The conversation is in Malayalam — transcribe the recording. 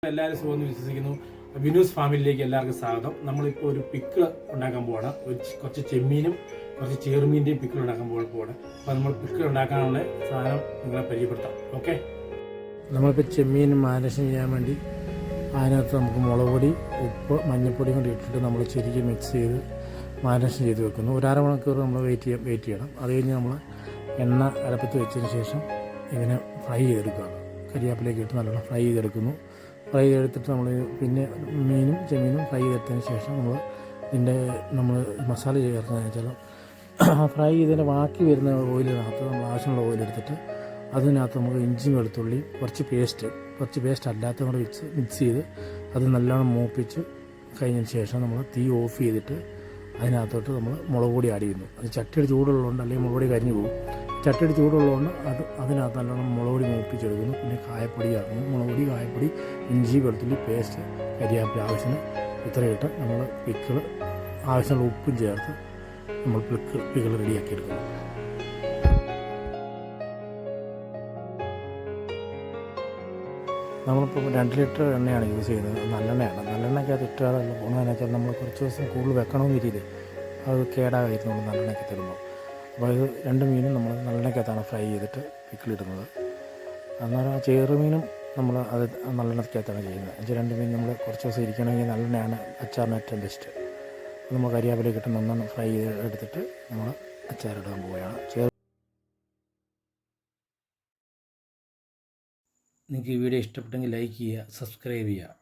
എല്ലാവരും സുഖമെന്ന് വിശ്വസിക്കുന്നു. വിനൂസ് ഫാമിലിയിലേക്ക് എല്ലാവർക്കും സ്വാഗതം. നമ്മളിപ്പോൾ ഒരു പിക്കിൾ ഉണ്ടാക്കാൻ പോവാണ്. കുറച്ച് ചെമ്മീനും കുറച്ച് ചേറുമീൻ്റെയും പിക്കിൾ ഉണ്ടാക്കാൻ പോവാണ്. അപ്പോൾ നമ്മൾ പിക്കിൾ ഉണ്ടാക്കാനുള്ള സാധനം നിങ്ങളെ പരിചയപ്പെടുത്താം. ഓക്കെ, നമ്മളിപ്പോൾ ചെമ്മീൻ മാരിനേഷൻ ചെയ്യാൻ വേണ്ടി അതിനകത്ത് നമുക്ക് മുളക് പൊടി, ഉപ്പ്, മഞ്ഞൾപ്പൊടി കൊണ്ട് ഇട്ടിട്ട് നമ്മൾ ശരിക്കും മിക്സ് ചെയ്ത് മാരിനേഷൻ ചെയ്ത് വെക്കുന്നു. ഒരു അരമണിക്കൂർ നമ്മൾ വെയിറ്റ് ചെയ്യണം. അത് കഴിഞ്ഞ് നമ്മൾ എണ്ണ അടുപ്പത്ത് വെച്ചതിന് ശേഷം ഇതിനെ ഫ്രൈ ചെയ്തെടുക്കുകയാണ്. കരിയാപ്പിലേക്ക് ഇട്ട് നല്ലോണം ഫ്രൈ ചെയ്തെടുത്തിട്ട് നമ്മൾ പിന്നെ ചെമ്മീനും ഫ്രൈ ചെയ്തെടുത്തതിന് ശേഷം നമ്മൾ മസാല ചേർക്കുന്നതെന്ന് വെച്ചാൽ ഫ്രൈ ചെയ്തതിൻ്റെ ബാക്കി വരുന്ന ഓയിലിനകത്ത് നമ്മൾ ആവശ്യമുള്ള ഓയിലെടുത്തിട്ട് അതിനകത്ത് നമുക്ക് ഇഞ്ചിയും വെളുത്തുള്ളിയും കുറച്ച് പേസ്റ്റ് അല്ലാത്ത കൂടെ മിക്സ് ചെയ്ത് അത് നല്ലോണം മൂപ്പിച്ച് കഴിഞ്ഞതിന് ശേഷം നമ്മൾ തീ ഓഫ് ചെയ്തിട്ട് അതിനകത്തോട്ട് നമ്മൾ മുളക് പൊടി ആഡ് ചെയ്യുന്നു. അത് ചട്ടിയുടെ ചൂടുള്ളതുകൊണ്ട് അല്ലെങ്കിൽ മുളക് പൊടി കരിഞ്ഞു പോകും. ചട്ടിയുടെ ചൂടുള്ളതുകൊണ്ട് അതിനകത്ത് നല്ലോണം മുളക് പൊടി മൂപ്പിച്ചെടുക്കുന്നു. പിന്നെ കായപ്പൊടി ആക്കുന്നു. മുളക് പൊടി, കായപ്പൊടി, ഇഞ്ചി, വെളുത്തുള്ളി പേസ്റ്റ്, കരിയാപ്പില ആവശ്യത്തിന് ഇത്രയിട്ട് നമ്മൾ പിക്കിൾ ആവശ്യമുള്ള ഉപ്പും ചേർത്ത് നമ്മൾ പിക്കിൾ റെഡിയാക്കി എടുക്കുന്നു. നമ്മളിപ്പോൾ 2 ലിറ്റർ എണ്ണയാണ് യൂസ് ചെയ്യുന്നത്. നല്ലെണ്ണയാണ്. നല്ലെണ്ണയ്ക്കകത്ത് ഇട്ടാലല്ല പോകുന്നതെന്ന് വെച്ചാൽ നമ്മൾ കുറച്ച് ദിവസം കൂടുതൽ വെക്കണമെന്ന് രീതിയിൽ അത് കേടാകായിരുന്നു നല്ലെണ്ണയ്ക്ക് തരുമ്പോൾ. അപ്പോൾ ഇത് 2 മീനും നമ്മൾ നല്ലെണ്ണയ്ക്കകത്താണ് ഫ്രൈ ചെയ്തിട്ട് പിക്കിളിടുന്നത്. അന്നേരം ആ ചേറുമീനും നമ്മൾ അത് നല്ലെണ്ണയ്ക്കകത്താണ് ചെയ്യുന്നത്. 2 മീൻ നമ്മൾ കുറച്ച് ദിവസം ഇരിക്കണമെങ്കിൽ നല്ലെണ്ണയാണ് അച്ചാറിന് ഏറ്റവും ബെസ്റ്റ്. നമ്മൾ കരിയാപ്പിലേക്ക് ഇട്ട് നന്നായി ഫ്രൈ ചെയ്ത് എടുത്തിട്ട് നമ്മൾ അച്ചാറിടാൻ പോവുകയാണ്. നിങ്ങൾക്ക് ഈ വീഡിയോ ഇഷ്ടപ്പെട്ടെങ്കിൽ ലൈക്ക് ചെയ്യുക, സബ്സ്ക്രൈബ് ചെയ്യുക.